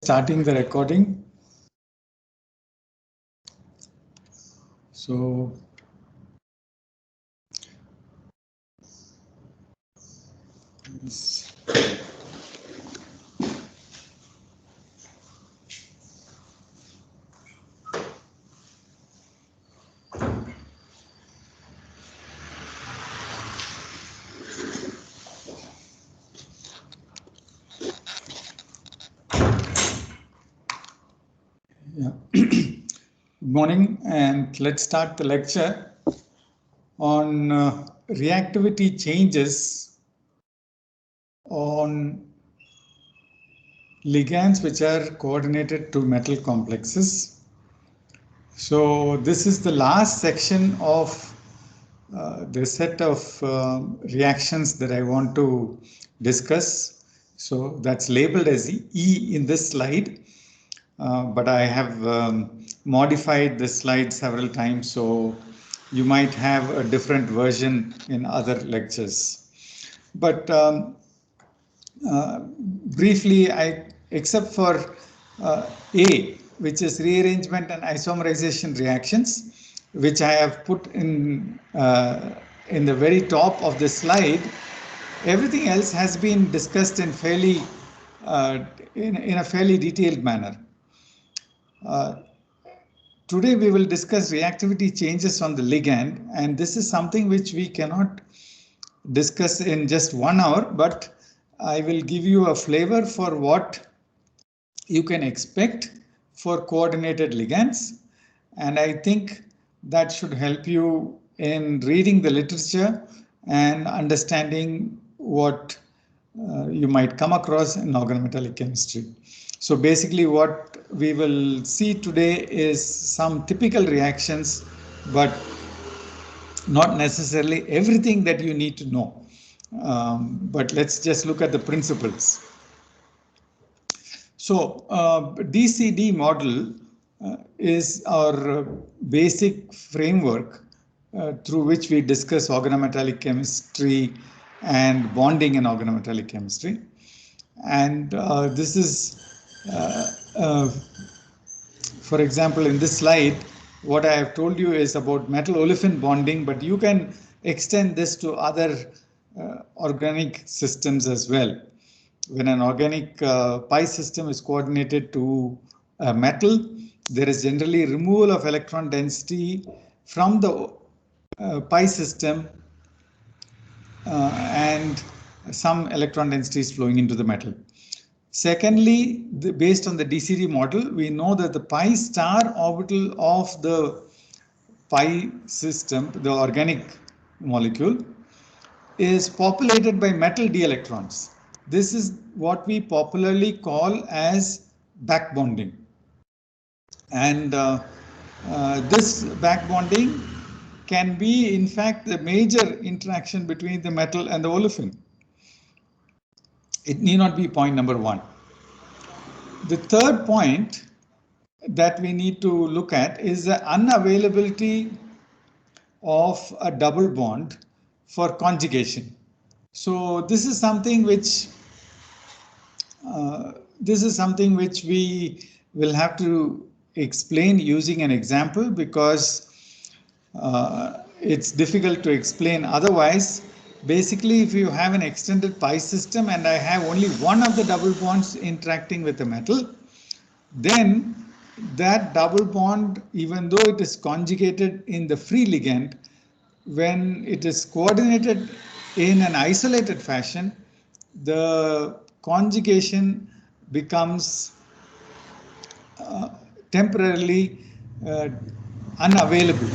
Starting the recording. So yeah. Good morning, and let's start the lecture on reactivity changes on ligands which are coordinated to metal complexes. So this is the last section of the set of reactions that I want to discuss. So that's labeled as E in this slide. But I have modified the slide several times, so you might have a different version in other lectures. But briefly, except for A, which is rearrangement and isomerization reactions, which I have put in the very top of the slide, everything else has been discussed in in a fairly detailed manner. Today we will discuss reactivity changes on the ligand, and this is something which we cannot discuss in just 1 hour, but I will give you a flavor for what you can expect for coordinated ligands, and I think that should help you in reading the literature and understanding what you might come across in organometallic chemistry. So basically what we will see today is some typical reactions, but not necessarily everything that you need to know. But let's just look at the principles. So DCD model is our basic framework through which we discuss organometallic chemistry and bonding in organometallic chemistry. And this is, for example, in this slide, what I have told you is about metal olefin bonding, but you can extend this to other organic systems as well. When an organic pi system is coordinated to a metal, there is generally removal of electron density from the pi system and some electron density is flowing into the metal. Secondly, based on the DCD model, we know that the pi star orbital of the pi system, the organic molecule, is populated by metal d electrons. This is what we popularly call as back bonding. And this back bonding can be, in fact, the major interaction between the metal and the olefin. It need not be point number one. The third point that we need to look at is the unavailability of a double bond for conjugation. So this is something which we will have to explain using an example, because it's difficult to explain otherwise. Basically, if you have an extended pi system and I have only one of the double bonds interacting with the metal, then that double bond, even though it is conjugated in the free ligand, when it is coordinated in an isolated fashion, the conjugation becomes temporarily unavailable.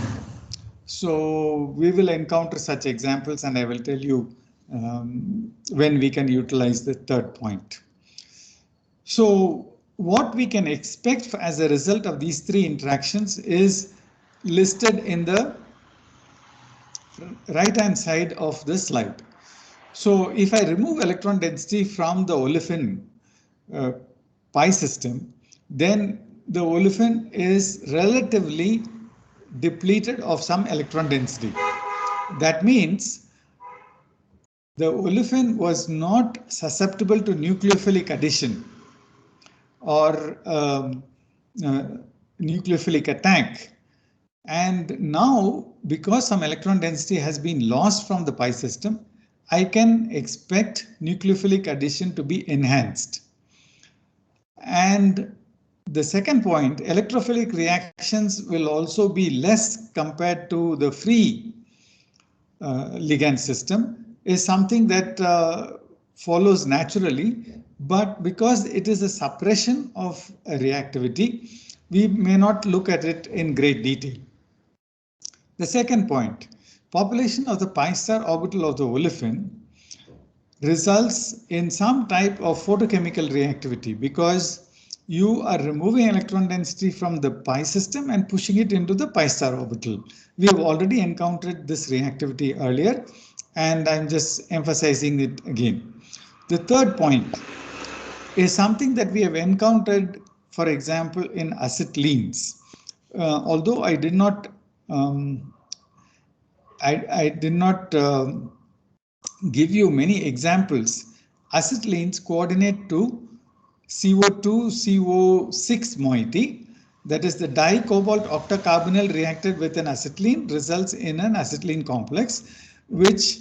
So we will encounter such examples, and I will tell you when we can utilize the third point. So what we can expect as a result of these three interactions is listed in the right hand side of the slide. So if I remove electron density from the olefin pi system, then the olefin is relatively depleted of some electron density. That means the olefin was not susceptible to nucleophilic addition. or nucleophilic attack. And now, because some electron density has been lost from the pi system, I can expect nucleophilic addition to be enhanced. And the second point, electrophilic reactions will also be less compared to the free ligand system, is something that follows naturally, but because it is a suppression of a reactivity, we may not look at it in great detail. The second point, population of the pi star orbital of the olefin results in some type of photochemical reactivity because you are removing electron density from the pi system and pushing it into the pi star orbital. We have already encountered this reactivity earlier, and I'm just emphasizing it again. The third point is something that we have encountered, for example, in acetylenes. Although I did not give you many examples, acetylenes coordinate to CO2-CO6 moiety. That is, the dicobalt octacarbonyl reacted with an acetylene results in an acetylene complex, which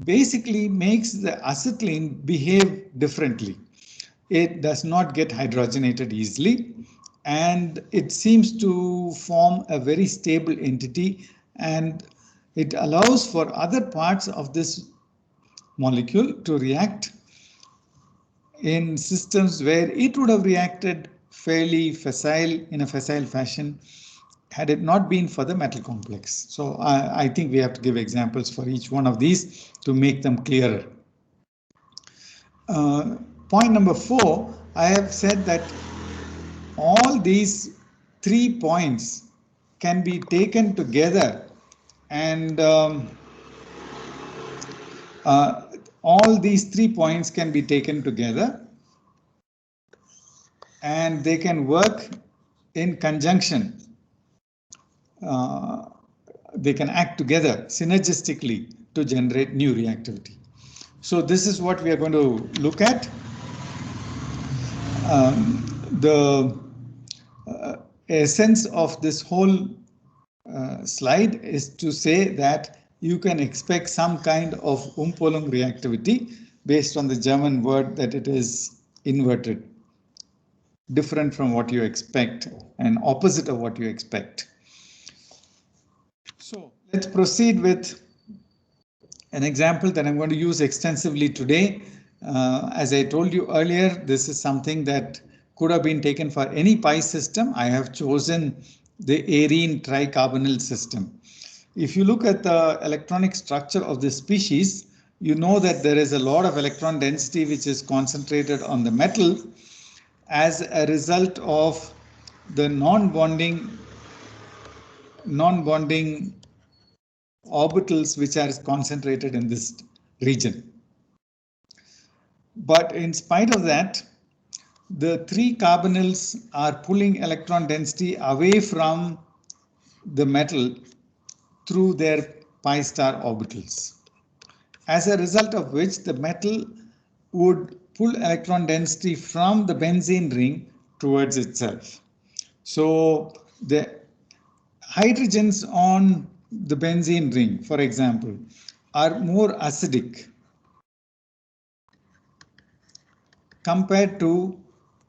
basically makes the acetylene behave differently. It does not get hydrogenated easily, and it seems to form a very stable entity, and it allows for other parts of this molecule to react in systems where it would have reacted fairly facile, in a facile fashion, had it not been for the metal complex. So I think we have to give examples for each one of these to make them clearer. Point number 4, I have said that all these 3 points can be taken together, and all these 3 points can be taken together and they can work in conjunction. They can act together synergistically to generate new reactivity. So this is what we are going to look at. The essence of this whole slide is to say that you can expect some kind of Umpolung reactivity based on the German word that it is inverted, different from what you expect and opposite of what you expect. So let's proceed with an example that I'm going to use extensively today. As I told you earlier, this is something that could have been taken for any pi system. I have chosen the arene tricarbonyl system. If you look at the electronic structure of this species, you know that there is a lot of electron density which is concentrated on the metal as a result of the non-bonding orbitals which are concentrated in this region. But in spite of that, the 3 carbonyls are pulling electron density away from the metal through their pi star orbitals, as a result of which the metal would pull electron density from the benzene ring towards itself. So the hydrogens on the benzene ring, for example, are more acidic compared to,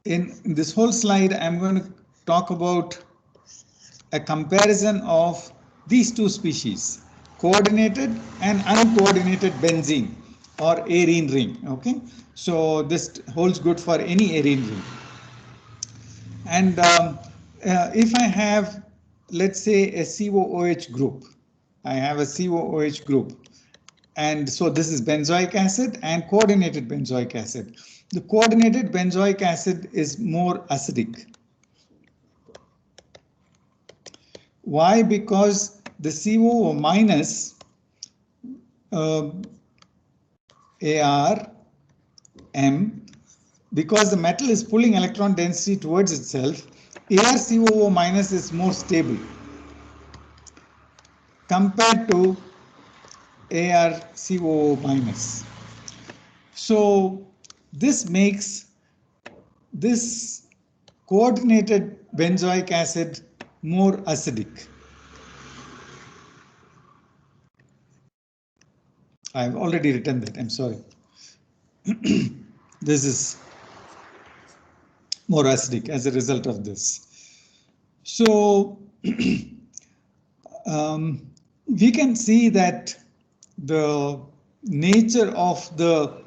in this whole slide, I'm going to talk about a comparison of these 2 species, coordinated and uncoordinated benzene or arene ring. Okay, so this holds good for any arene ring. And if I have, let's say, a COOH group, I have a COOH group, and so this is benzoic acid and coordinated benzoic acid. The coordinated benzoic acid is more acidic. Why? Because the COO minus ARM, because the metal is pulling electron density towards itself, ArCOO minus is more stable compared to ArCOO minus. So this makes this coordinated benzoic acid more acidic? I've already written that, I'm sorry. This is more acidic as a result of this. So we can see that the nature of the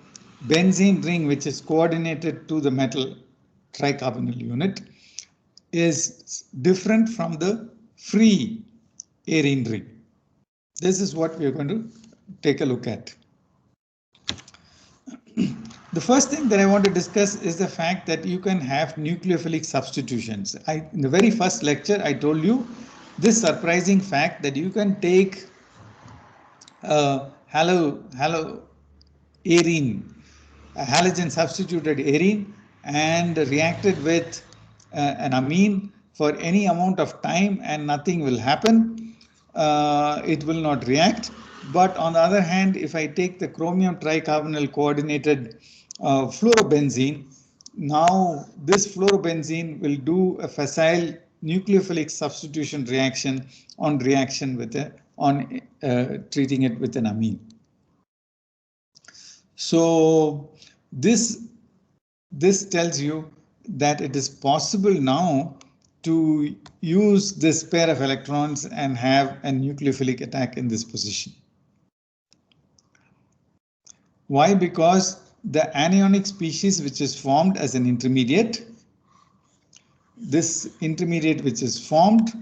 benzene ring, which is coordinated to the metal tricarbonyl unit, is different from the free arene ring. This is what we are going to take a look at. The first thing that I want to discuss is the fact that you can have nucleophilic substitutions. In the very first lecture, I told you this surprising fact that you can take halogen substituted arene and react it with an amine for any amount of time and nothing will happen. It will not react. But on the other hand, if I take the chromium tricarbonyl coordinated fluorobenzene, now this fluorobenzene will do a facile nucleophilic substitution reaction on treating it with an amine. So this tells you that it is possible now to use this pair of electrons and have a nucleophilic attack in this position. Why? Because the anionic species which is formed as an intermediate, this intermediate which is formed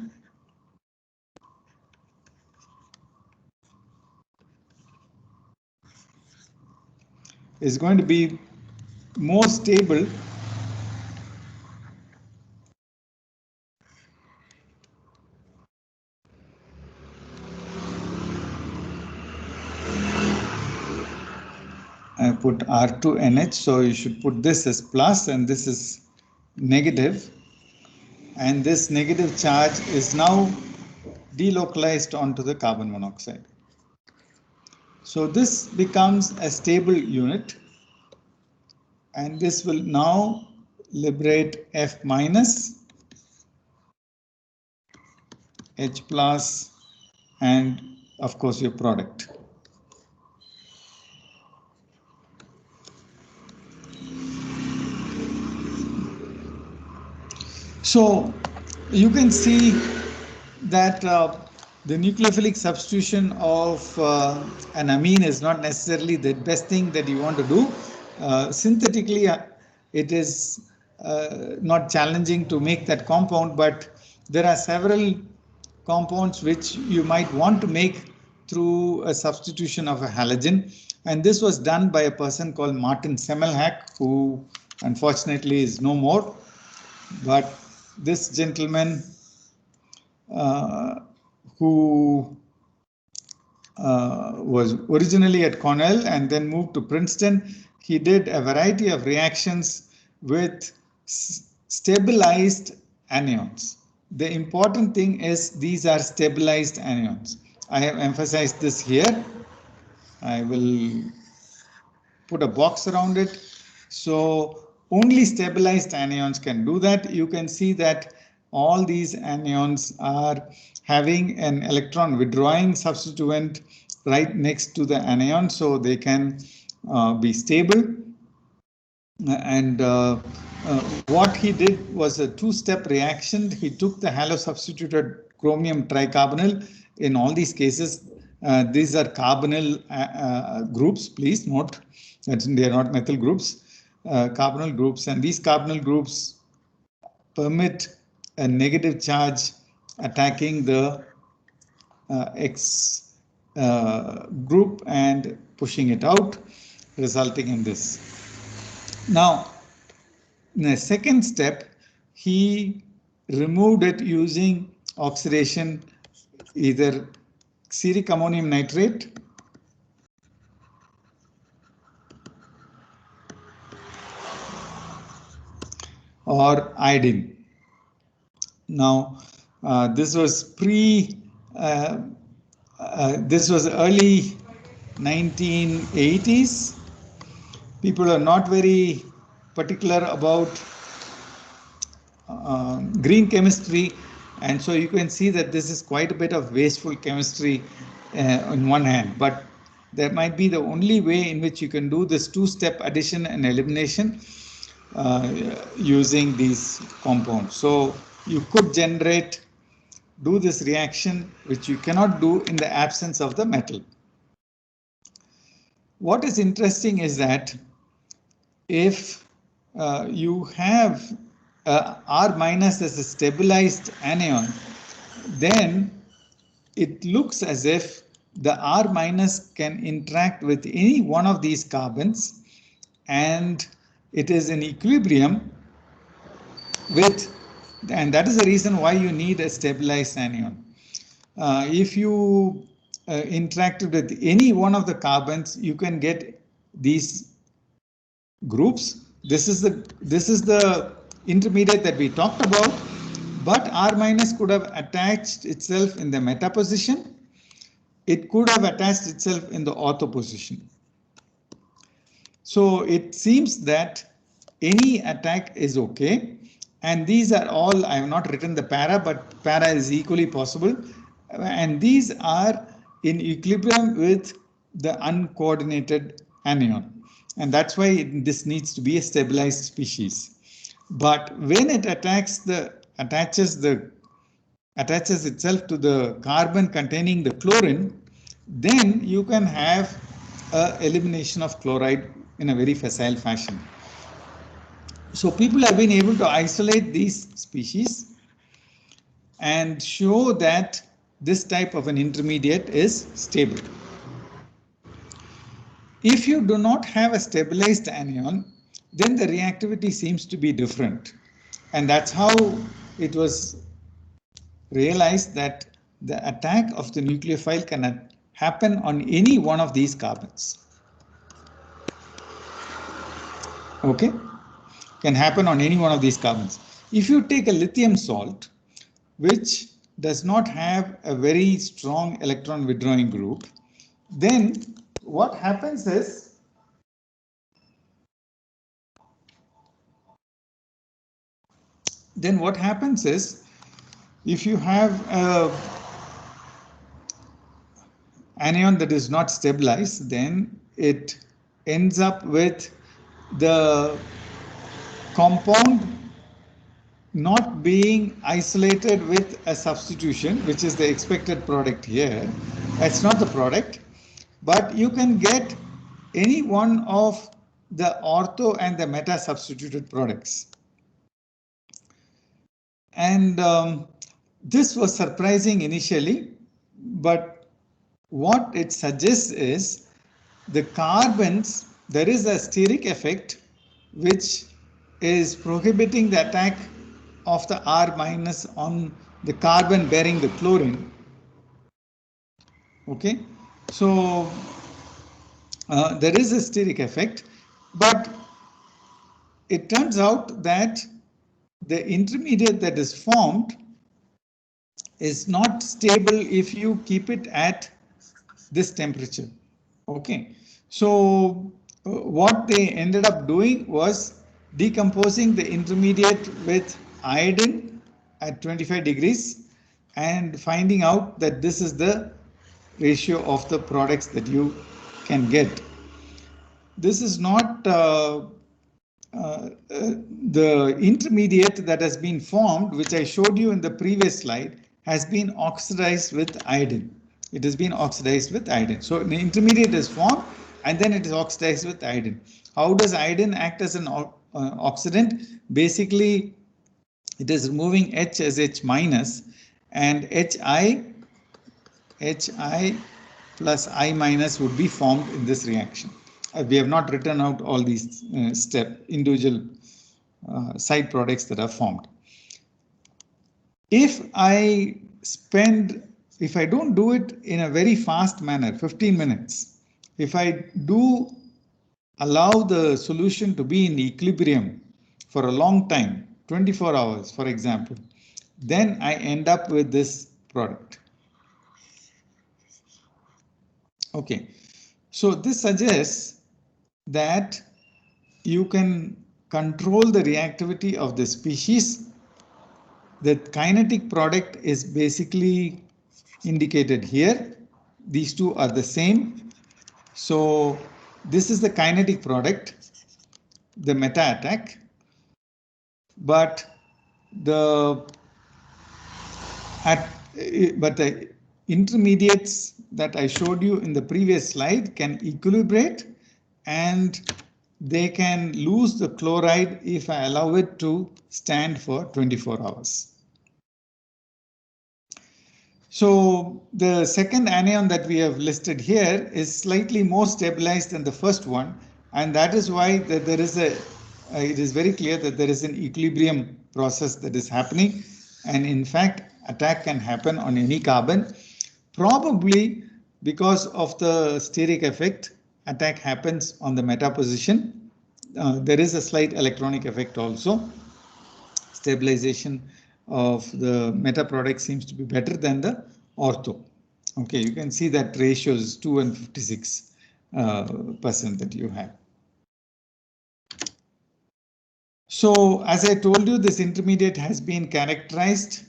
is going to be more stable I put R2NH, so you should put this as plus and this is negative, and this negative charge is now delocalized onto the carbon monoxide. So this becomes a stable unit, and this will now liberate F minus, H plus, and of course your product. So you can see that the nucleophilic substitution of an amine is not necessarily the best thing that you want to do. Synthetically, it is not challenging to make that compound, but there are several compounds which you might want to make through a substitution of a halogen. And this was done by a person called Martin Semmelhack, who unfortunately is no more. But this gentleman who was originally at Cornell and then moved to Princeton, he did a variety of reactions with stabilized anions. The important thing is these are stabilized anions. I have emphasized this here. I will put a box around it. So only stabilized anions can do that. You can see that all these anions are having an electron withdrawing substituent right next to the anion, so they can be stable. And what he did was a two-step reaction. He took the halo-substituted chromium tricarbonyl. In all these cases, these are carbonyl groups. Please note that they are not methyl groups. Carbonyl groups, and these carbonyl groups permit a negative charge attacking the X group and pushing it out, resulting in this. Now, in the second step, he removed it using oxidation, either ceric ammonium nitrate or iodine. Now, this was this was early 1980s. People are not very particular about green chemistry, and so you can see that this is quite a bit of wasteful chemistry on one hand, but that might be the only way in which you can do this two-step addition and elimination using these compounds. So you could do this reaction which you cannot do in the absence of the metal. What is interesting is that if you have R minus as a stabilized anion, then it looks as if the R minus can interact with any one of these carbons, and it is in equilibrium with, and that is the reason why you need a stabilized anion. If you interacted with any one of the carbons, you can get these groups. This is the intermediate that we talked about, but R minus could have attached itself in the meta position. It could have attached itself in the ortho position. So it seems that any attack is okay. And these are all, I have not written the para, but para is equally possible. And these are in equilibrium with the uncoordinated anion. And that's why this needs to be a stabilized species. But when it attaches itself to the carbon containing the chlorine, then you can have elimination of chloride in a very facile fashion. So people have been able to isolate these species and show that this type of an intermediate is stable. If you do not have a stabilized anion, then the reactivity seems to be different. And that's how it was realized that the attack of the nucleophile can happen on any one of these carbons. Okay? Can happen on any one of these carbons. If you take a lithium salt, which does not have a very strong electron withdrawing group, then what happens is if you have an anion that is not stabilized, then it ends up with the compound not being isolated with a substitution, which is the expected product here. That's not the product, but you can get any one of the ortho and the meta substituted products. And this was surprising initially, but what it suggests is the carbons, there is a steric effect which is prohibiting the attack of the R minus on the carbon bearing the chlorine. Okay, so there is a steric effect, but it turns out that the intermediate that is formed is not stable if you keep it at this temperature. Okay, so what they ended up doing was decomposing the intermediate with iodine at 25 degrees and finding out that this is the ratio of the products that you can get. This is not the intermediate that has been formed, which I showed you in the previous slide, has been oxidized with iodine. It has been oxidized with iodine. So the intermediate is formed and then it is oxidized with iodine. How does iodine act as an oxidant? Basically, it is removing H as H minus, and HI plus I minus would be formed in this reaction. We have not written out all these individual side products that are formed. If I don't do it in a very fast manner, 15 minutes, if I do allow the solution to be in equilibrium for a long time, 24 hours, for example, then I end up with this product. Okay, so this suggests that you can control the reactivity of the species The kinetic product is basically indicated here. These two are the same. So this is the kinetic product, the meta attack, but the intermediates that I showed you in the previous slide can equilibrate, and they can lose the chloride if I allow it to stand for 24 hours. So the second anion that we have listed here is slightly more stabilized than the first one, and that is why there is it is very clear that there is an equilibrium process that is happening, and in fact attack can happen on any carbon. Probably because of the steric effect, attack happens on the meta position. There is a slight electronic effect also. Stabilization of the meta product seems to be better than the ortho. Okay, you can see that ratio is 2 and 56% that you have. So as I told you, this intermediate has been characterized,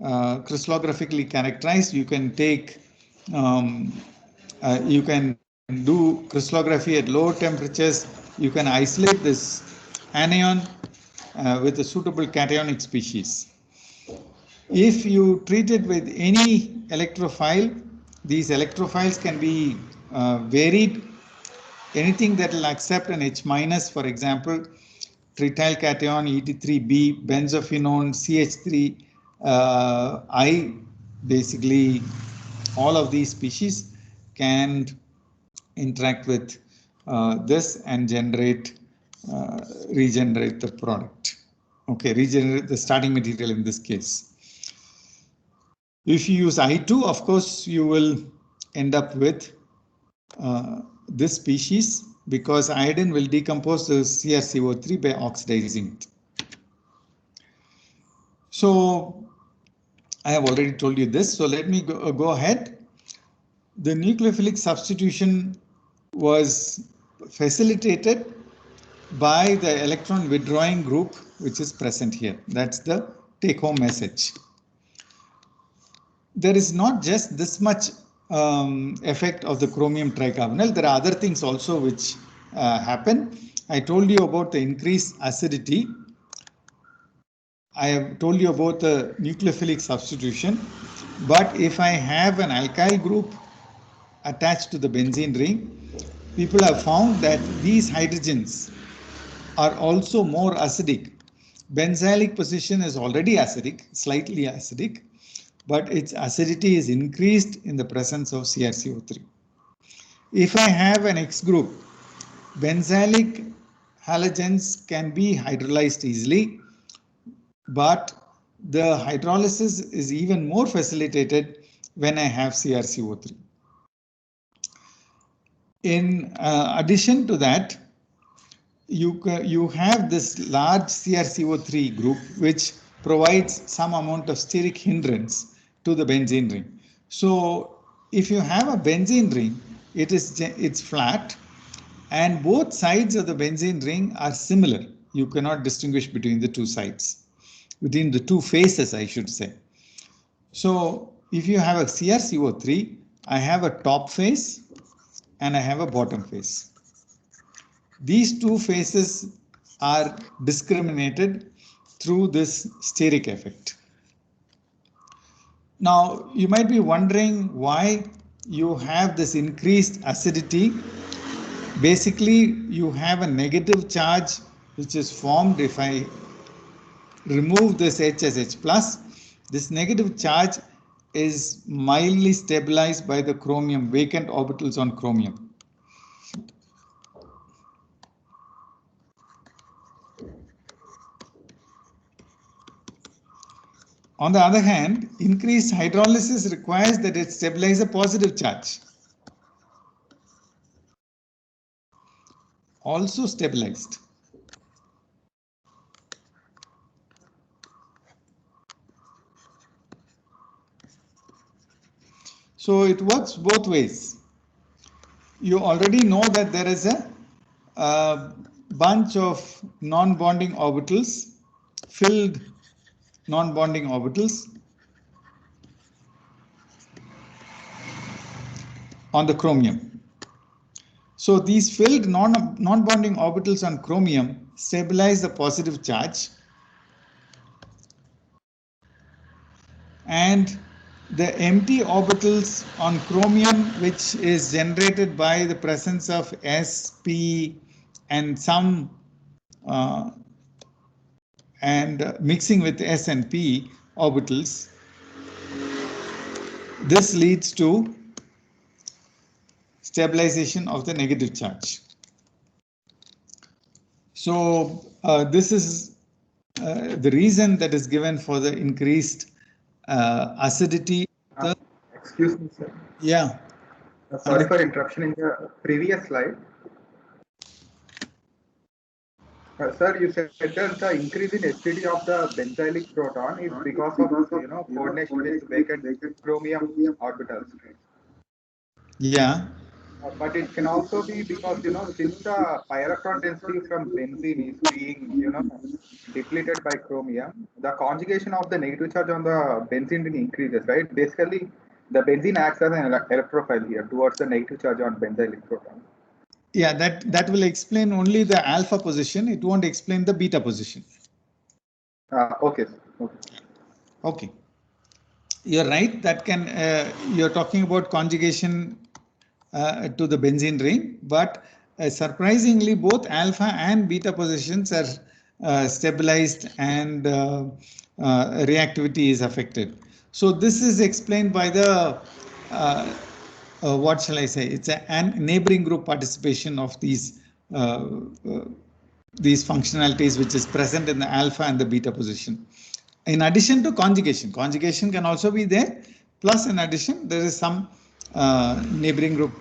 crystallographically characterized. You can take, you can do crystallography at low temperatures. You can isolate this anion with a suitable cationic species. If you treat it with any electrophile, these electrophiles can be varied. Anything that will accept an H minus, for example, trityl cation, ET3B, benzophenone, CH3, I, basically all of these species can interact with this and regenerate the product. Okay, regenerate the starting material in this case. If you use I2, of course, you will end up with this species, because iodine will decompose the CrCO3 by oxidizing it. So I have already told you this, so let me go ahead. The nucleophilic substitution was facilitated by the electron withdrawing group, which is present here. That's the take-home message. There is not just this much effect of the chromium tricarbonyl. There are other things also which happen. I told you about the increased acidity. I have told you about the nucleophilic substitution. But if I have an alkyl group attached to the benzene ring, people have found that these hydrogens are also more acidic. Benzylic position is already acidic, slightly acidic, but its acidity is increased in the presence of CrCO3. If I have an X group, benzylic halogens can be hydrolyzed easily, but the hydrolysis is even more facilitated when I have CrCO3. In addition to that, you have this large CrCO3 group which provides some amount of steric hindrance to the benzene ring. So if you have a benzene ring, it's flat, and both sides of the benzene ring are similar. You cannot distinguish between the two sides, between the two faces, I should say. So if you have a CrCO3, I have a top face and I have a bottom face. These two faces are discriminated through this steric effect. Now, you might be wondering why you have this increased acidity. Basically, you have a negative charge which is formed if I remove this H as H plus. This negative charge is mildly stabilized by the chromium, vacant orbitals on chromium. On the other hand, increased hydrolysis requires that it stabilize a positive charge. Also stabilized. So it works both ways. You already know that there is a bunch of non-bonding orbitals filled non-bonding orbitals on the chromium. So these filled non-bonding orbitals on chromium stabilize the positive charge, and the empty orbitals on chromium, which is generated by the presence of s, p, and some mixing with s and p orbitals, this leads to stabilization of the negative charge. So this is the reason that is given for the increased acidity. Excuse me, sir. Yeah. Sorry for interruption. In the previous slide, sir, you said that the increase in acidity of the benzylic proton is because of coordination with vacant chromium orbitals. Yeah. But it can also be because since the pi electron density from benzene is being depleted by chromium, the conjugation of the negative charge on the benzene ring increases, right? Basically, the benzene acts as an electrophile here towards the negative charge on benzylic proton. Yeah, that will explain only the alpha position. It won't explain the beta position. Okay. Okay. You're right. That can you're talking about conjugation to the benzene ring, but surprisingly, both alpha and beta positions are stabilized, and reactivity is affected. So this is explained by the what shall I say? It's a neighboring group participation of these functionalities, which is present in the alpha and the beta position. In addition to conjugation can also be there. Plus, in addition, there is some neighboring group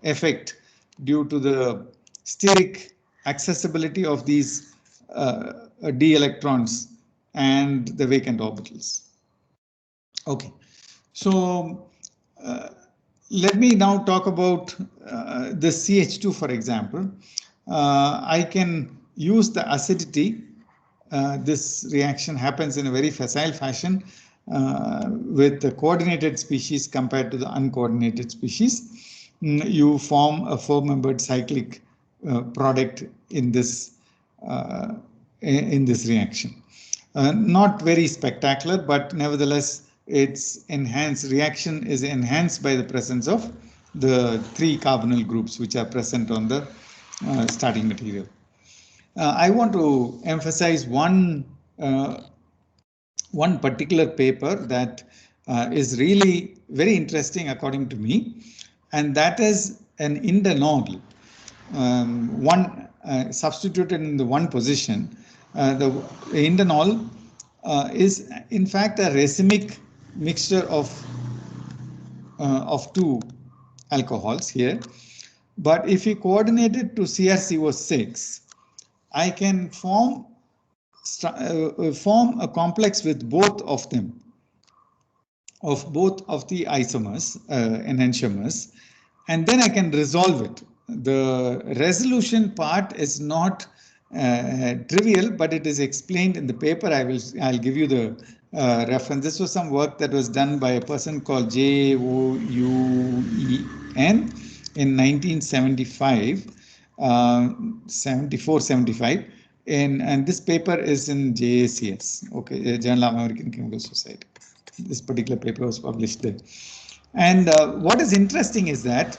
effect due to the steric accessibility of these d electrons and the vacant orbitals. Okay, so let me now talk about the CH2, for example. I can use the acidity. This reaction happens in a very facile fashion with the coordinated species compared to the uncoordinated species. You form a four-membered cyclic product in this reaction. Not very spectacular, but nevertheless, its reaction is enhanced by the presence of the three carbonyl groups which are present on the starting material. I want to emphasize one particular paper that is really very interesting according to me, and that is an indanol, one substituted in the one position. The indanol is in fact a racemic mixture of two alcohols here, but if we coordinate it to CrCO6, I can form a complex with both of them, of both of the isomers, enantiomers, and then I can resolve it. The resolution part is not trivial, but it is explained in the paper. I'll give you the reference. This was some work that was done by a person called Jouen in 1975, 74-75. And this paper is in JACS, okay, Journal of American Chemical Society. This particular paper was published there. And what is interesting is that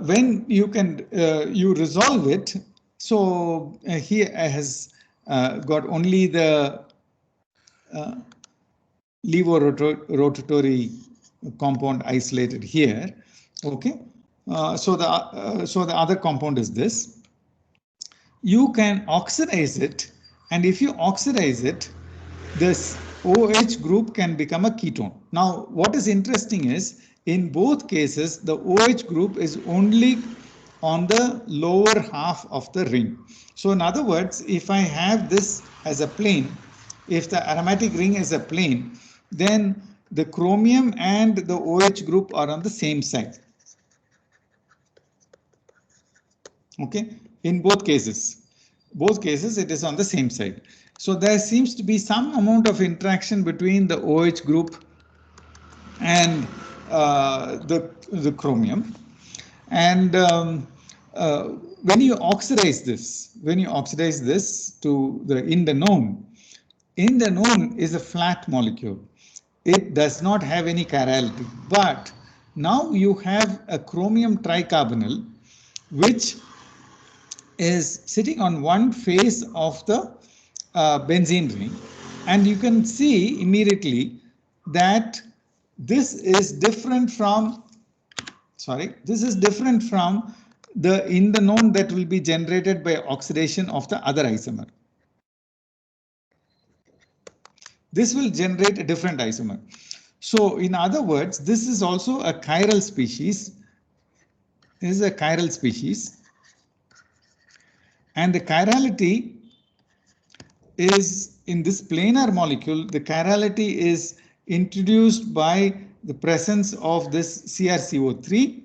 when you can you resolve it, so he has got only the levorotatory compound isolated here. Okay, so the other compound is this. You can oxidize it, and if you oxidize it, this OH group can become a ketone. Now, what is interesting is, in both cases, the OH group is only on the lower half of the ring. So in other words, if I have this as a plane, if the aromatic ring is a plane, then the chromium and the OH group are on the same side. Okay, in both cases. both cases it is on the same side. So there seems to be some amount of interaction between the OH group and the chromium. And when you oxidize this to the indinone is a flat molecule. It does not have any chirality, but now you have a chromium tricarbonyl which is sitting on one face of the benzene ring, and you can see immediately that this is different from the indinone that will be generated by oxidation of the other isomer. This will generate a different isomer. So in other words, this is also a chiral species. This is a chiral species, and the chirality is in this planar molecule. The chirality is introduced by the presence of this CrCO3,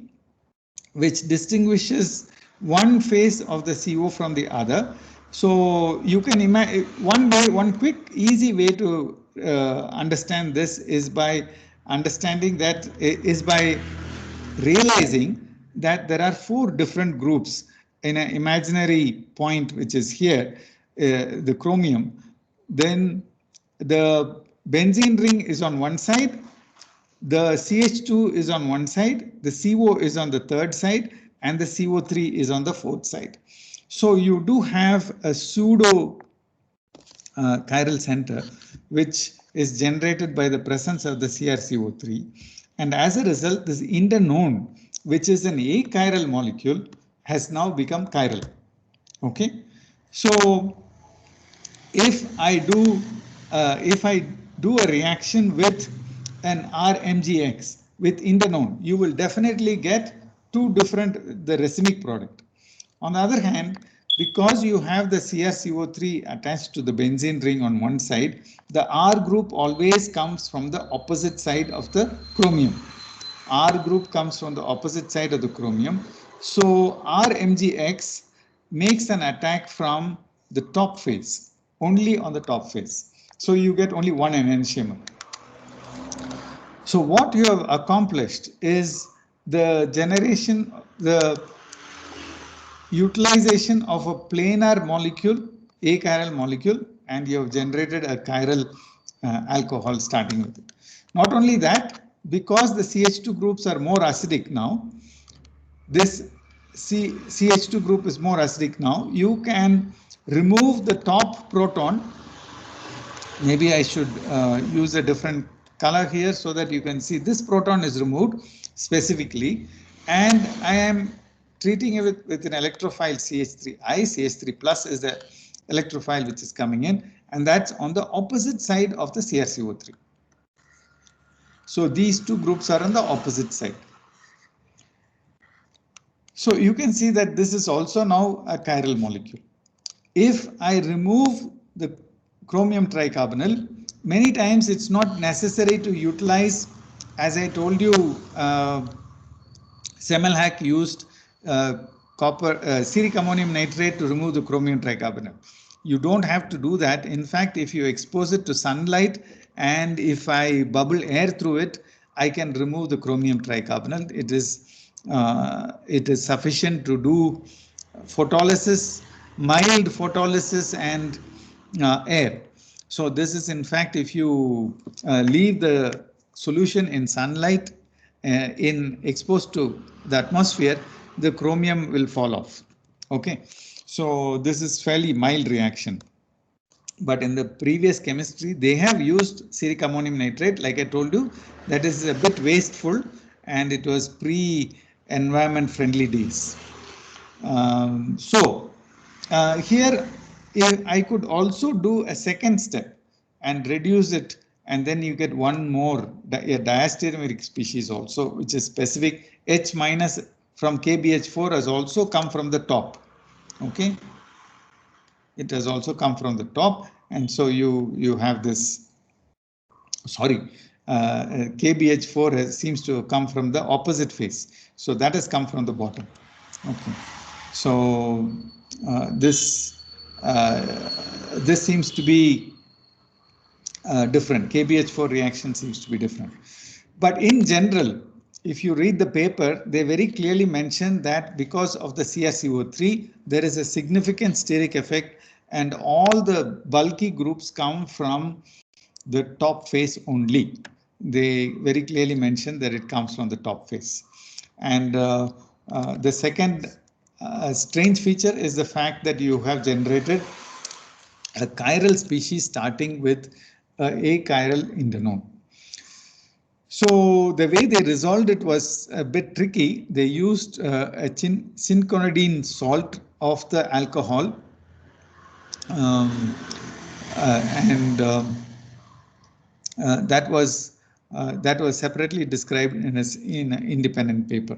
which distinguishes one phase of the CO from the other. So you can imagine one quick easy way to understand this is by realizing that there are 4 different groups in an imaginary point, which is here, the chromium. Then the benzene ring is on one side, the CH2 is on one side, the CO is on the third side, and the CO3 is on the fourth side. So you do have a pseudo chiral center which is generated by the presence of the CrCO3, and as a result this indinone, which is an achiral molecule, has now become chiral. Okay, so if I do a reaction with an RMGX with indinone, you will definitely get the racemic product. On the other hand, because you have the CrCO3 attached to the benzene ring on one side, the R group always comes from the opposite side of the chromium. R group comes from the opposite side of the chromium. So RMGX makes an attack from the top face, only on the top face. So you get only one enantiomer. So what you have accomplished is the utilization of a planar molecule, achiral molecule, and you have generated a chiral alcohol starting with it. Not only that, because the CH2 groups are more acidic now, this CH2 group is more acidic now, you can remove the top proton. Maybe I should use a different color here so that you can see this proton is removed specifically, and I am treating it with an electrophile CH3I. CH3 plus is the electrophile which is coming in, and that's on the opposite side of the CrCO3. So these two groups are on the opposite side. So you can see that this is also now a chiral molecule. If I remove the chromium tricarbonyl, many times it's not necessary to utilize, as I told you, Semmelhack used ceric ammonium nitrate to remove the chromium tricarbonyl. You don't have to do that. In fact, if you expose it to sunlight and if I bubble air through it, I can remove the chromium tricarbonyl. It is sufficient to do photolysis, mild photolysis, and air. So this is, in fact, if you leave the solution in sunlight, exposed to the atmosphere, the chromium will fall off. Okay, so this is fairly mild reaction. But in the previous chemistry, they have used ceric ammonium nitrate. Like I told you, that is a bit wasteful, and it was pre-environment friendly days. Here I could also do a second step and reduce it, and then you get one more diastereomeric species also, which is specific. H minus from KBH4 has also come from the top. Okay, it has also come from the top, and so you have this. Sorry, KBH4 seems to have come from the opposite face, so that has come from the bottom. Okay, so this this seems to be different. KBH4 reaction seems to be different. But in general, if you read the paper, they very clearly mention that because of the CrCO3, there is a significant steric effect, and all the bulky groups come from the top face only. They very clearly mention that it comes from the top face. And the second strange feature is the fact that you have generated a chiral species starting with a chiral indinone. So the way they resolved it was a bit tricky. They used a cinchonidine salt of the alcohol, and that was separately described in an independent paper.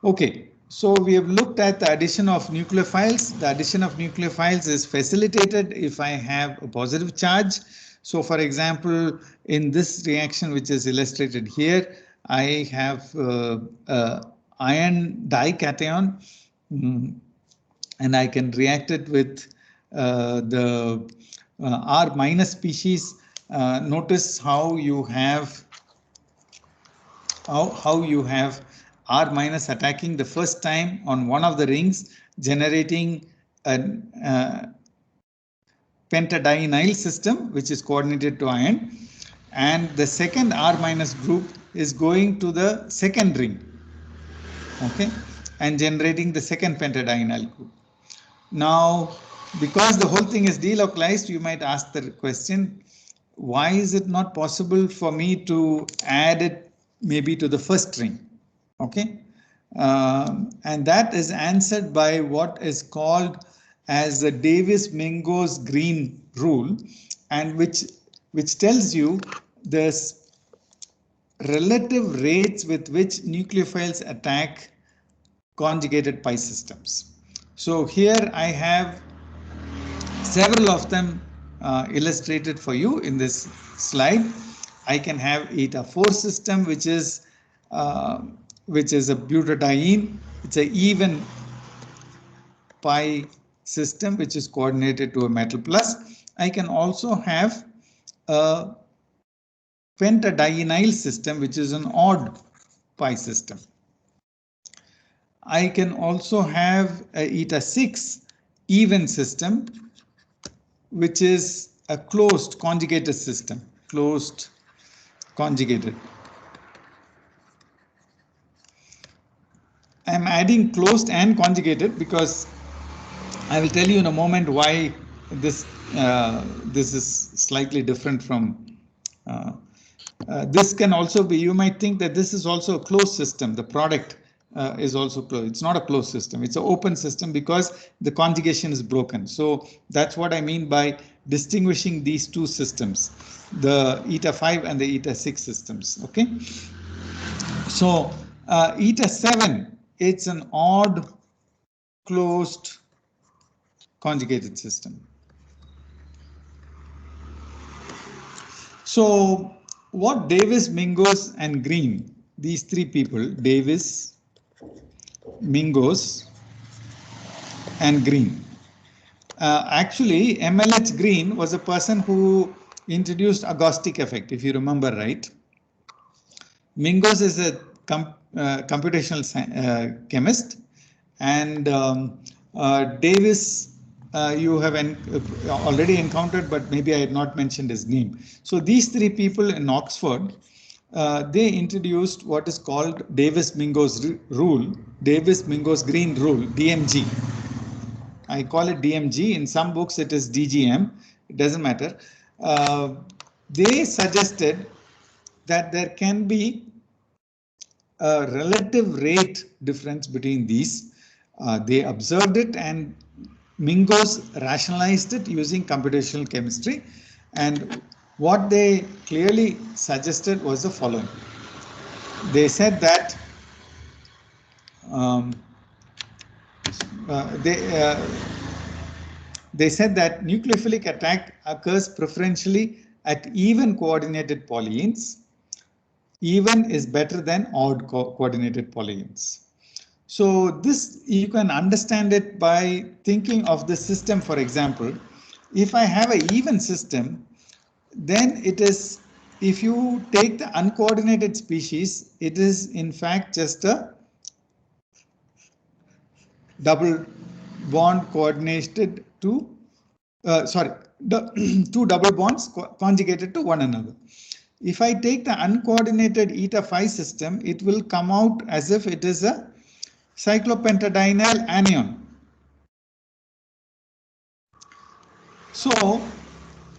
Okay, so we have looked at the addition of nucleophiles. The addition of nucleophiles is facilitated if I have a positive charge. So for example, in this reaction, which is illustrated here, I have iron dication, and I can react it with the R minus species. Notice how you have R minus attacking the first time on one of the rings, generating a pentadienyl system, which is coordinated to iron, and the second R minus group is going to the second ring, okay, and generating the second pentadienyl group. Now, because the whole thing is delocalized, you might ask the question, why is it not possible for me to add it maybe to the first ring? Okay, and that is answered by what is called as the Davis-Mingo's-Green rule, and which tells you the relative rates with which nucleophiles attack conjugated pi systems. So here I have several of them illustrated for you in this slide. I can have eta 4 system, which is a butadiene. It's an even pi system which is coordinated to a metal plus. I can also have a pentadienyl system which is an odd pi system. I can also have a eta 6 even system which is a closed conjugated system, closed conjugated. I'm adding closed and conjugated because I will tell you in a moment why this is slightly different from this. Can also be, you might think that this is also a closed system. The product is also closed. It's not a closed system. It's an open system because the conjugation is broken. So that's what I mean by distinguishing these two systems, the eta 5 and the eta 6 systems. Okay. So eta 7, it's an odd closed conjugated system. So what Davis, Mingo's and Green, these three people, Davis, Mingo's and Green. Actually, MLH Green was a person who introduced agnostic effect, if you remember right. Mingo's is a computational chemist, and Davis you have already encountered, but maybe I had not mentioned his name. So these three people in Oxford, they introduced what is called Davis-Mingo's rule, Davis-Mingo's-Green rule, DMG. I call it DMG. In some books it is DGM. It doesn't matter. They suggested that there can be a relative rate difference between these. They observed it, and Mingo's rationalized it using computational chemistry, and what they clearly suggested was the following. They said that they said that nucleophilic attack occurs preferentially at even coordinated polyenes. Even is better than odd coordinated polyenes. So this you can understand it by thinking of the system. For example, if I have an even system, then it is, if you take the uncoordinated species, it is in fact just a double bond coordinated to, two double bonds conjugated to one another. If I take the uncoordinated eta phi system, it will come out as if it is a cyclopentadienyl anion. So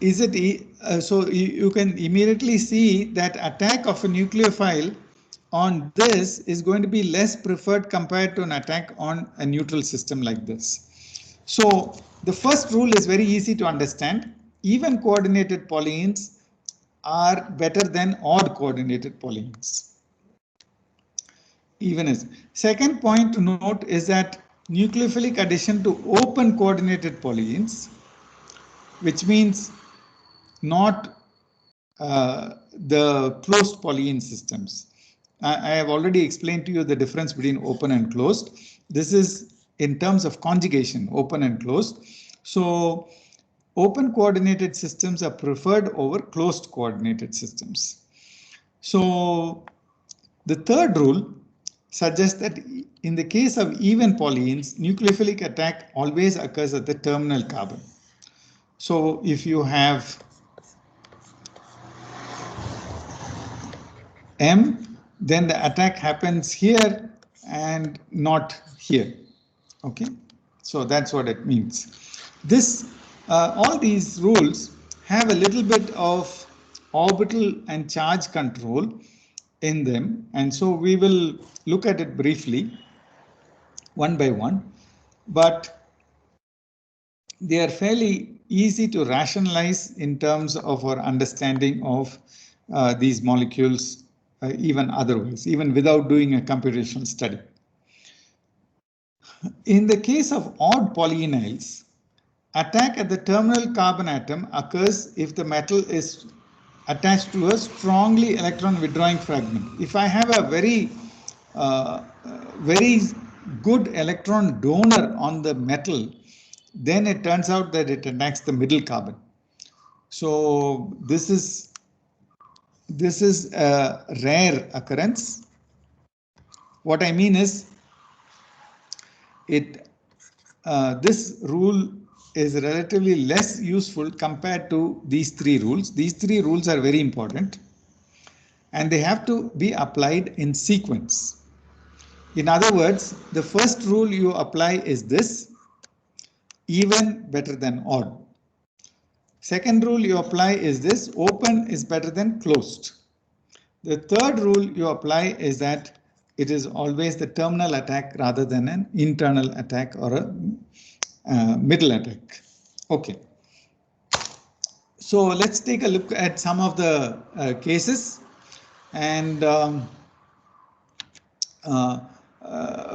is it so you can immediately see that attack of a nucleophile on this is going to be less preferred compared to an attack on a neutral system like this. So the first rule is very easy to understand. Even coordinated polyenes are better than odd coordinated polyenes. Even is. Second point to note is that nucleophilic addition to open coordinated polyenes, which means not the closed polyene systems. I have already explained to you the difference between open and closed. This is in terms of conjugation, open and closed. So open coordinated systems are preferred over closed coordinated systems. So the third rule suggests that in the case of even polyenes, nucleophilic attack always occurs at the terminal carbon. So if you have M, then the attack happens here and not here. Okay, so that's what it means. This, all these rules have a little bit of orbital and charge control in them, and so we will look at it briefly, one by one, but they are fairly easy to rationalize in terms of our understanding of these molecules, even otherwise, even without doing a computational study. In the case of odd polyenyls, attack at the terminal carbon atom occurs if the metal is attached to a strongly electron withdrawing fragment. If I have a very good electron donor on the metal, then it turns out that it attacks the middle carbon. So this is a rare occurrence. What I mean is, this rule is relatively less useful compared to these three rules. These three rules are very important, and they have to be applied in sequence. In other words, the first rule you apply is this: even better than odd. Second rule you apply is this: open is better than closed. The third rule you apply is that it is always the terminal attack rather than an internal attack or a middle attack. Okay. So let's take a look at some of the cases, and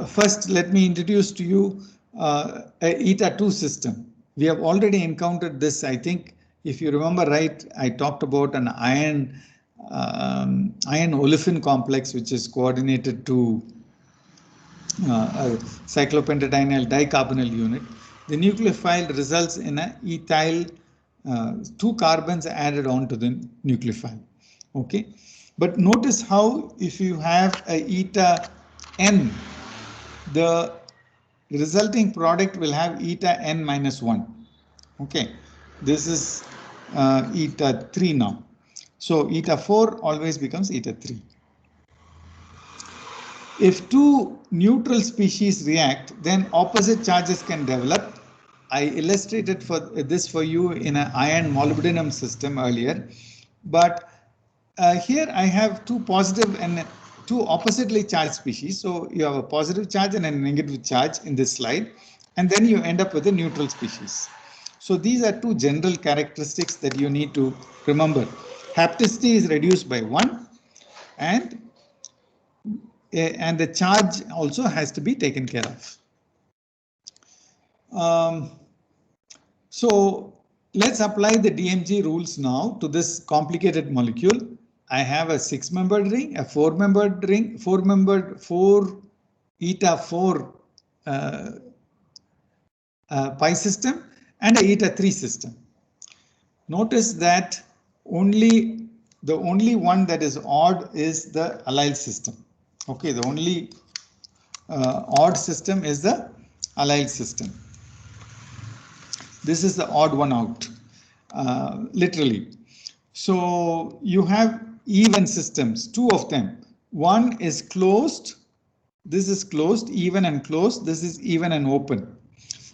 first let me introduce to you a eta 2 system. We have already encountered this. I think if you remember right, I talked about an iron olefin complex which is coordinated to a cyclopentadienyl dicarbonyl unit. The nucleophile results in a ethyl, two carbons added on to the nucleophile. Okay, but notice how if you have a eta n, the resulting product will have eta n minus 1. Okay, this is eta 3 now. So eta 4 always becomes eta 3. If two neutral species react, then opposite charges can develop. I illustrated this for you in an iron molybdenum system earlier, but here I have two positive and two oppositely charged species. So you have a positive charge and a negative charge in this slide, and then you end up with a neutral species. So these are two general characteristics that you need to remember. Hapticity is reduced by 1, and the charge also has to be taken care of. So let's apply the DMG rules now to this complicated molecule. I have a 6-membered ring, a 4-membered ring, 4 eta 4 pi system and a eta 3 system. Notice that the only one that is odd is the allyl system. Okay, the only odd system is the allyl system. This is the odd one out, literally. So you have even systems, two of them. One is closed. This is closed, even and closed. This is even and open.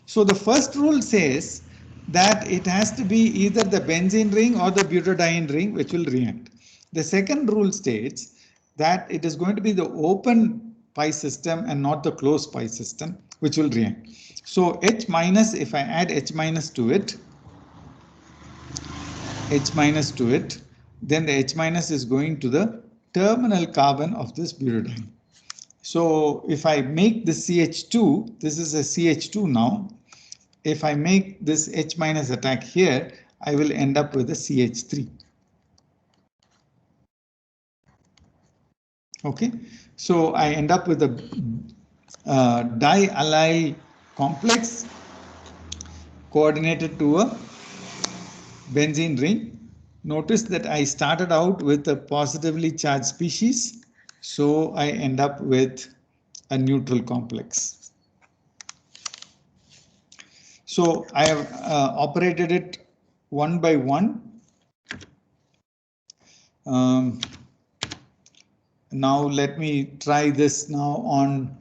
So the first rule says that it has to be either the benzene ring or the butadiene ring which will react. The second rule states that it is going to be the open pi system and not the closed pi system which will react. So H minus, if I add H minus to it, then the H minus is going to the terminal carbon of this butadiene. So if I make this CH2, this is a CH2 now. If I make this H minus attack here, I will end up with a CH3. Okay, so I end up with a diallyl complex coordinated to a benzene ring. Notice that I started out with a positively charged species, so I end up with a neutral complex. So I have operated it one by one. Now let me try this now on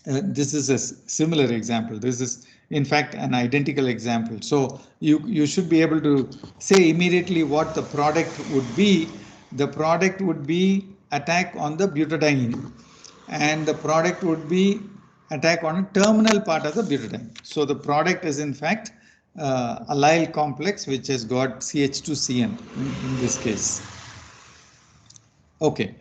this is a similar example. This is in fact an identical example. So you should be able to say immediately what the product would be. The product would be attack on the butadiene, and the product would be attack on a terminal part of the butadiene. So the product is in fact allyl complex which has got CH2CN in this case. Okay,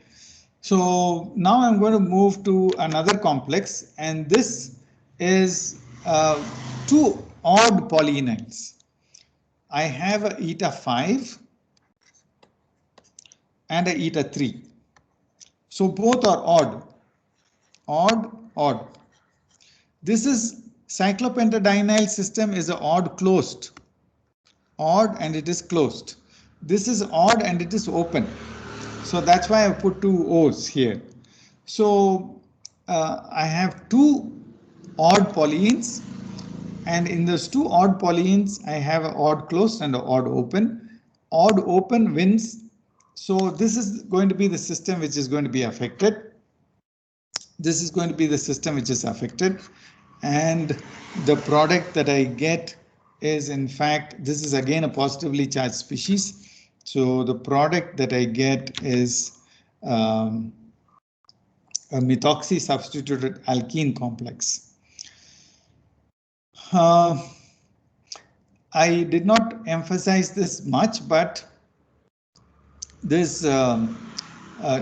so now I'm going to move to another complex, and this is two odd polyenides. I have a eta 5 and a eta 3. So both are odd. This is cyclopentadienyl system is an odd closed. Odd and it is closed. This is odd and it is open. So that's why I put two O's here. So I have two odd polyenes, and in those two odd polyenes, I have an odd closed and an odd open. Odd open wins. So this is going to be the system which is going to be affected. This is going to be the system which is affected. And the product that I get is in fact, this is again a positively charged species. So the product that I get is a methoxy substituted alkene complex. I did not emphasize this much, but this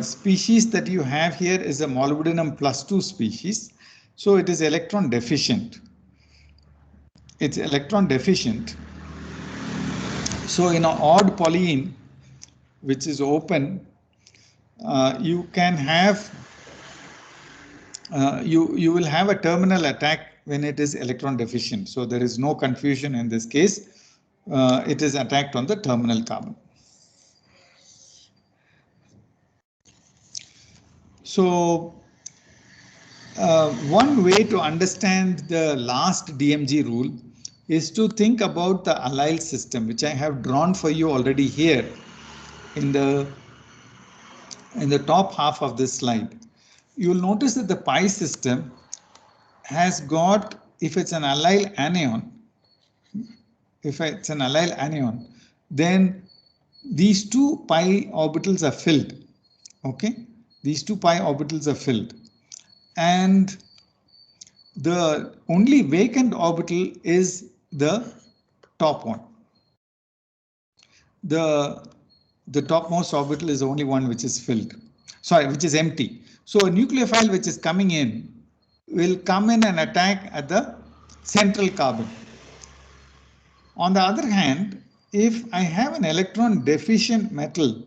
species that you have here is a molybdenum +2 species. So it is electron deficient. It's electron deficient. So in an odd polyene, which is open, you can have you will have a terminal attack when it is electron deficient. So there is no confusion in this case. It is attacked on the terminal carbon. So one way to understand the last DMG rule is to think about the allyl system, which I have drawn for you already here in the top half of this slide. You will notice that the pi system has got, if it's an allyl anion, then these two pi orbitals are filled. Okay, these two pi orbitals are filled, and the only vacant orbital is the top one. The topmost orbital is the only one which is filled. Sorry, which is empty. So a nucleophile which is coming in will come in and attack at the central carbon. On the other hand, if I have an electron deficient metal,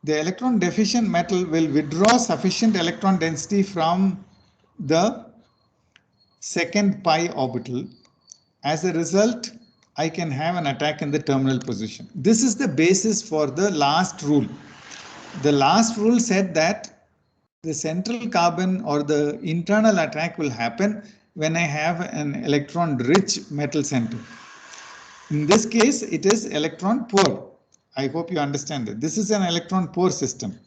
the electron deficient metal will withdraw sufficient electron density from the second pi orbital. As a result, I can have an attack in the terminal position. This is the basis for the last rule. The last rule said that the central carbon or the internal attack will happen when I have an electron rich metal center. In this case, it is electron poor. I hope you understand that. This is an electron poor system.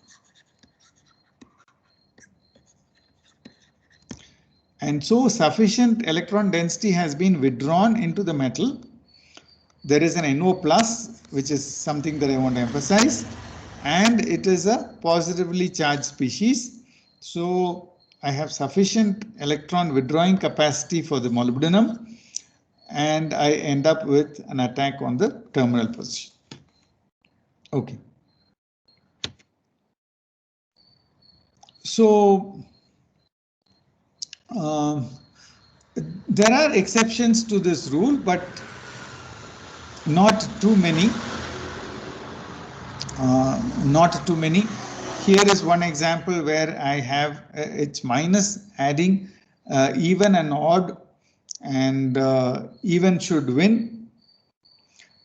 And so sufficient electron density has been withdrawn into the metal. There is an NO plus, which is something that I want to emphasize, and it is a positively charged species. So I have sufficient electron withdrawing capacity for the molybdenum, and I end up with an attack on the terminal position. Okay. So there are exceptions to this rule, but not too many. Not too many. Here is one example where I have H minus adding even and odd, and even should win.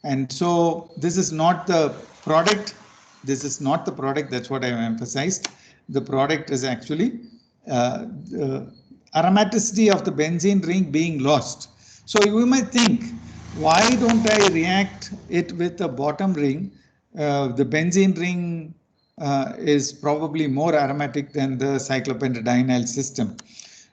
And so this is not the product. This is not the product. That's what I have emphasized. The product is actually the aromaticity of the benzene ring being lost. So you might think, why don't I react it with the bottom ring? The benzene ring is probably more aromatic than the cyclopentadienyl system.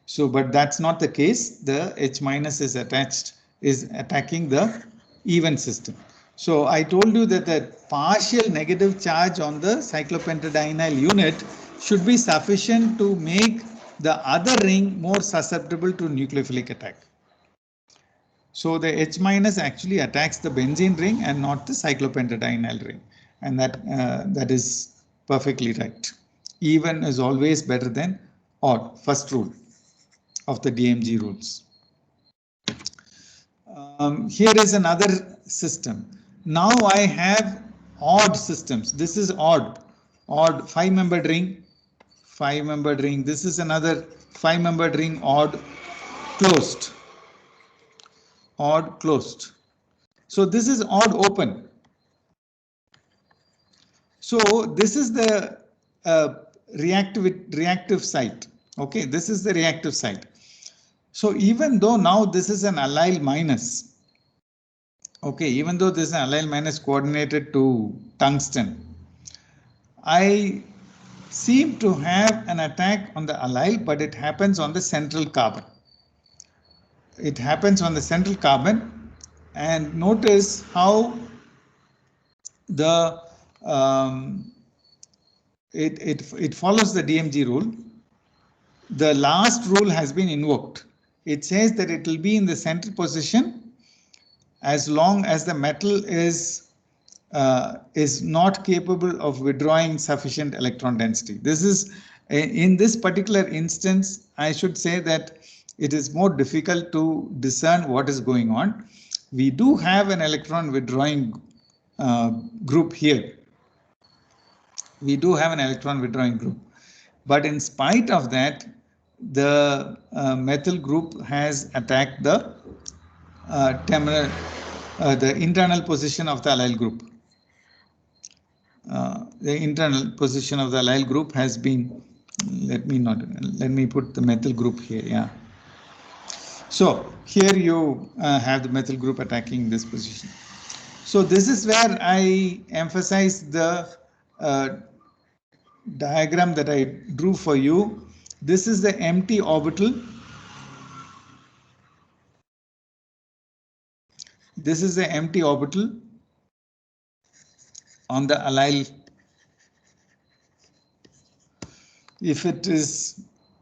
So, but that's not the case. The H minus is attacking the even system. So I told you that the partial negative charge on the cyclopentadienyl unit should be sufficient to make the other ring more susceptible to nucleophilic attack. So the H minus actually attacks the benzene ring and not the cyclopentadienyl ring, and that is perfectly right. Even is always better than odd, first rule of the DMG rules. Here is another system. Now I have odd systems. This is odd 5-membered ring, 5-membered ring. This is another 5-membered ring, odd closed. Odd closed. So this is odd open. So this is the reactive site. Okay, this is the reactive site. So even though now this is an allyl minus, okay, even though this is an allyl minus coordinated to tungsten, I seem to have an attack on the allyl, but it happens on the central carbon. It happens on the central carbon, and notice how the it follows the DMG rule. The last rule has been invoked. It says that it will be in the central position as long as the metal is not capable of withdrawing sufficient electron density. This is, in this particular instance, I should say that it is more difficult to discern what is going on. We do have an electron withdrawing group here. We do have an electron withdrawing group, but in spite of that, the methyl group has attacked the terminal, the internal position of the allyl group. The internal position of the allyl group has been, let me put the methyl group here. Yeah. So here you have the methyl group attacking this position. So this is where I emphasize the diagram that I drew for you. This is the empty orbital. This is the empty orbital on the allyl.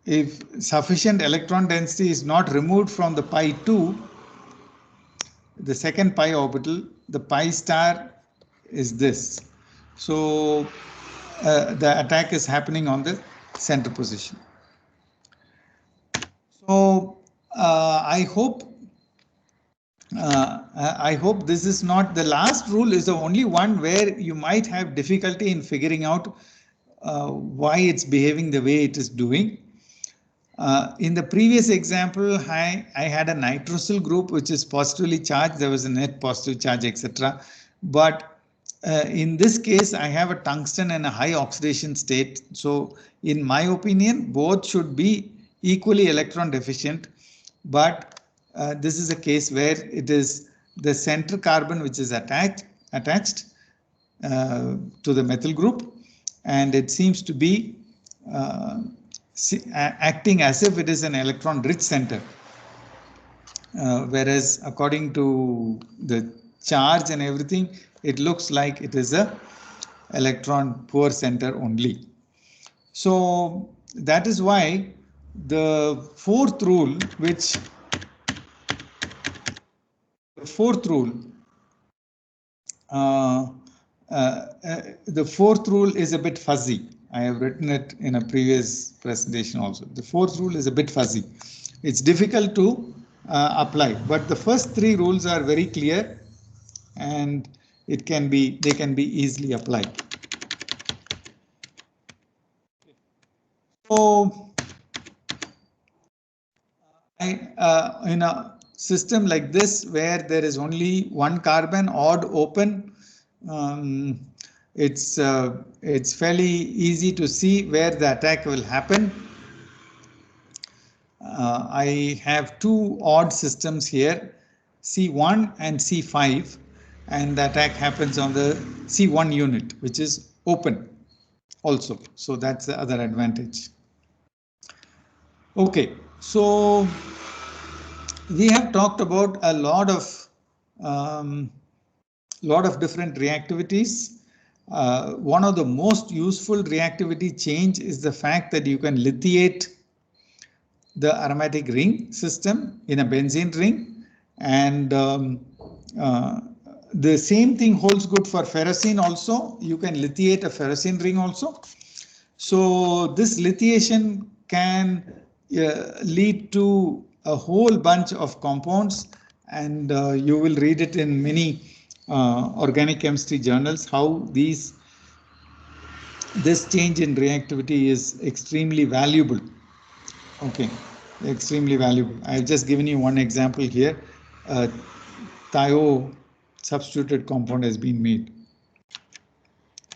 If sufficient electron density is not removed from the pi 2, the second pi orbital, the pi star is this. So the attack is happening on the center position. So I hope I hope this is not the last rule is the only one where you might have difficulty in figuring out why it's behaving the way it is doing. In the previous example, I had a nitrosyl group which is positively charged. There was a net positive charge, etc. But in this case, I have a tungsten and a high oxidation state. So in my opinion, both should be equally electron deficient. But this is a case where it is the center carbon which is attached to the methyl group, and it seems to be acting as if it is an electron rich center, whereas according to the charge and everything, it looks like it is a electron poor center only. So that is why the fourth rule the fourth rule is a bit fuzzy. I have written it in a previous presentation also. The fourth rule is a bit fuzzy. It's difficult to apply, but the first three rules are very clear and they can be easily applied. So in a system like this where there is only one carbon odd open, it's fairly easy to see where the attack will happen. I have two odd systems here, C1 and C5, and the attack happens on the C1 unit, which is open also. So that's the other advantage. Okay, so we have talked about a lot of different reactivities. One of the most useful reactivity change is the fact that you can lithiate the aromatic ring system in a benzene ring, and the same thing holds good for ferrocene also. You can lithiate a ferrocene ring also. So this lithiation can lead to a whole bunch of compounds, and you will read it in many organic chemistry journals how this change in reactivity is extremely valuable. Okay, extremely valuable. I've just given you one example here. Thio substituted compound has been made.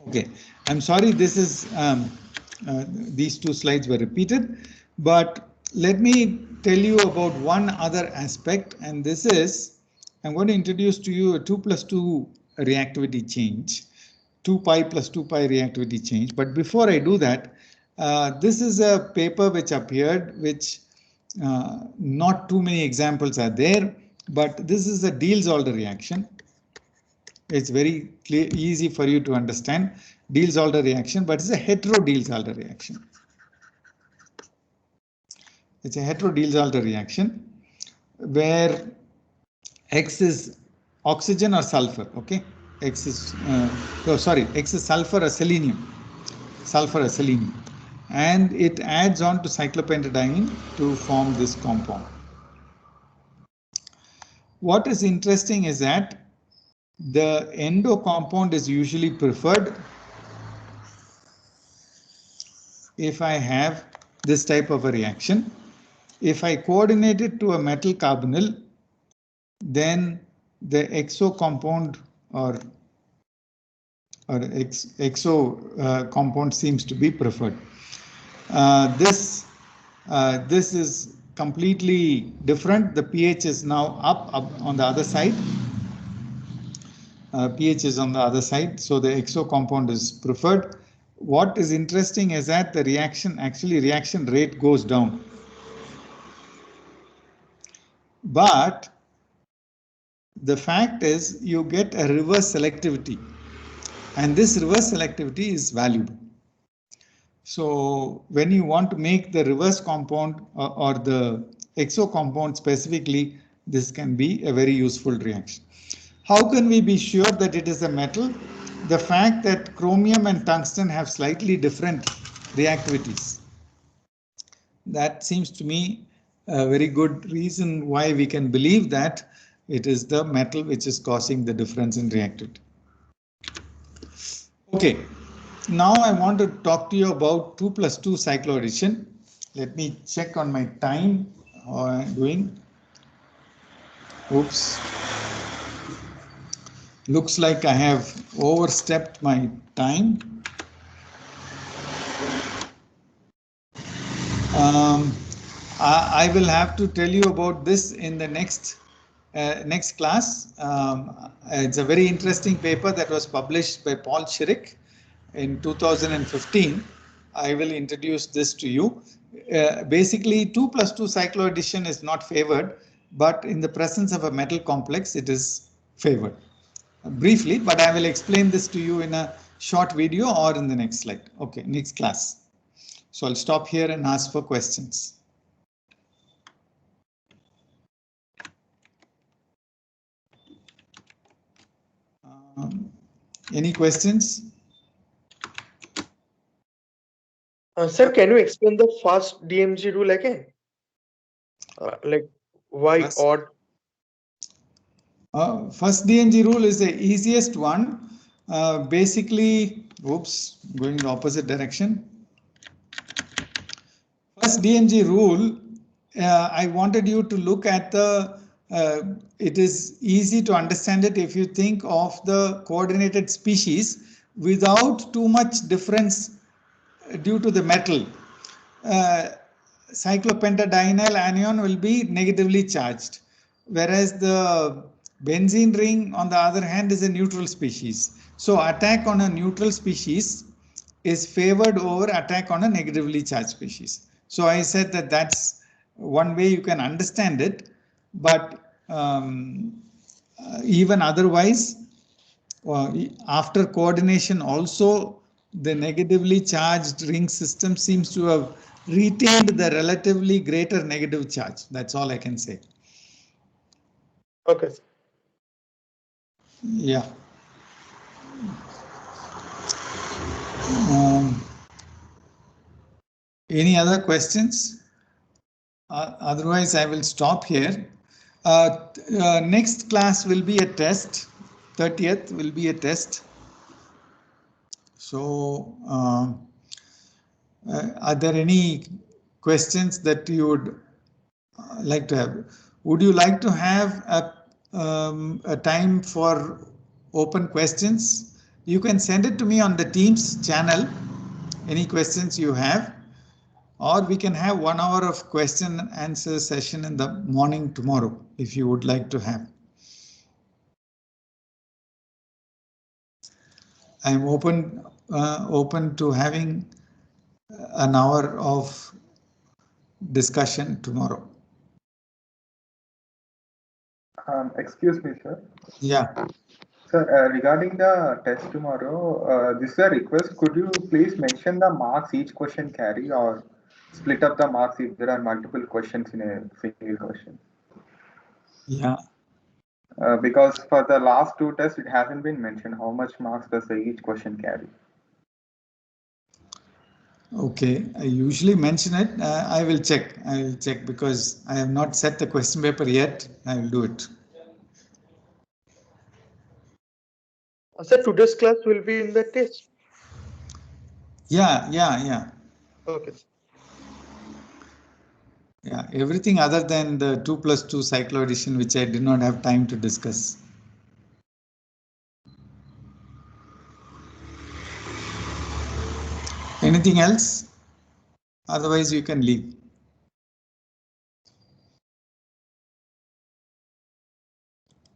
Okay, I'm sorry this is these two slides were repeated, but let me tell you about one other aspect, and this is I'm going to introduce to you a 2+2 reactivity change, 2 pi plus 2 pi reactivity change. But before I do that, this is a paper which appeared, which not too many examples are there, but this is a Diels-Alder reaction. It's very clear, easy for you to understand. Diels-Alder reaction, but it's a hetero-Diels-Alder reaction. It's a hetero-Diels-Alder reaction where X is oxygen or sulfur. Okay, X is X is sulfur or selenium. And it adds on to cyclopentadiene to form this compound. What is interesting is that the endo compound is usually preferred if I have this type of a reaction. If I coordinate it to a metal carbonyl, then the exo compound or exo compound seems to be preferred. This is completely different. The pH is now up on the other side. pH is on the other side, so the exo compound is preferred. What is interesting is that the reaction rate goes down. But the fact is you get a reverse selectivity, and this reverse selectivity is valuable. So when you want to make the reverse compound or the exo compound specifically, this can be a very useful reaction. How can we be sure that it is a metal? The fact that chromium and tungsten have slightly different reactivities. That seems to me a very good reason why we can believe that It is the metal which is causing the difference in reactivity. Okay, now I want to talk to you about 2+2 cycloaddition. Let me check on my time. How I'm doing. Oops. Looks like I have overstepped my time. I will have to tell you about this in the next class. It's a very interesting paper that was published by Paul Schirik in 2015. I will introduce this to you. Basically, 2+2 cycloaddition is not favored, but in the presence of a metal complex, it is favored. Briefly, but I will explain this to you in a short video or in the next slide. Okay, next class. So I'll stop here and ask for questions. Any questions? Sir, can you explain the first DMG rule again? Like why odd? First DMG rule is the easiest one. Basically, oops, going the opposite direction. First DMG rule, I wanted you to look at the, it is easy to understand it if you think of the coordinated species without too much difference due to the metal. Cyclopentadienyl anion will be negatively charged, whereas the benzene ring, on the other hand, is a neutral species. So attack on a neutral species is favored over attack on a negatively charged species. So I said that that's one way you can understand it, but even otherwise, after coordination also, the negatively charged ring system seems to have retained the relatively greater negative charge. That's all I can say. Okay. Yeah. Any other questions? Otherwise, I will stop here. Next class will be a test. 30th will be a test. So, are there any questions that you would like to have? Would you like to have a time for open questions? You can send it to me on the Teams channel, any questions you have, or we can have 1 hour of question and answer session in the morning tomorrow, if you would like to have. I'm open to having an hour of discussion tomorrow. Excuse me, sir. Yeah. Sir, regarding the test tomorrow, this is a request. Could you please mention the marks each question carry, or split up the marks if there are multiple questions in a single question? Yeah. Because for the last 2 tests, it hasn't been mentioned how much marks does each question carry. Okay, I usually mention it. I will check. I will check because I have not set the question paper yet. I will do it. Sir, today's class will be in the test. Yeah. Okay. Yeah, everything other than the 2+2 cycloaddition, which I did not have time to discuss. Anything else? Otherwise, you can leave.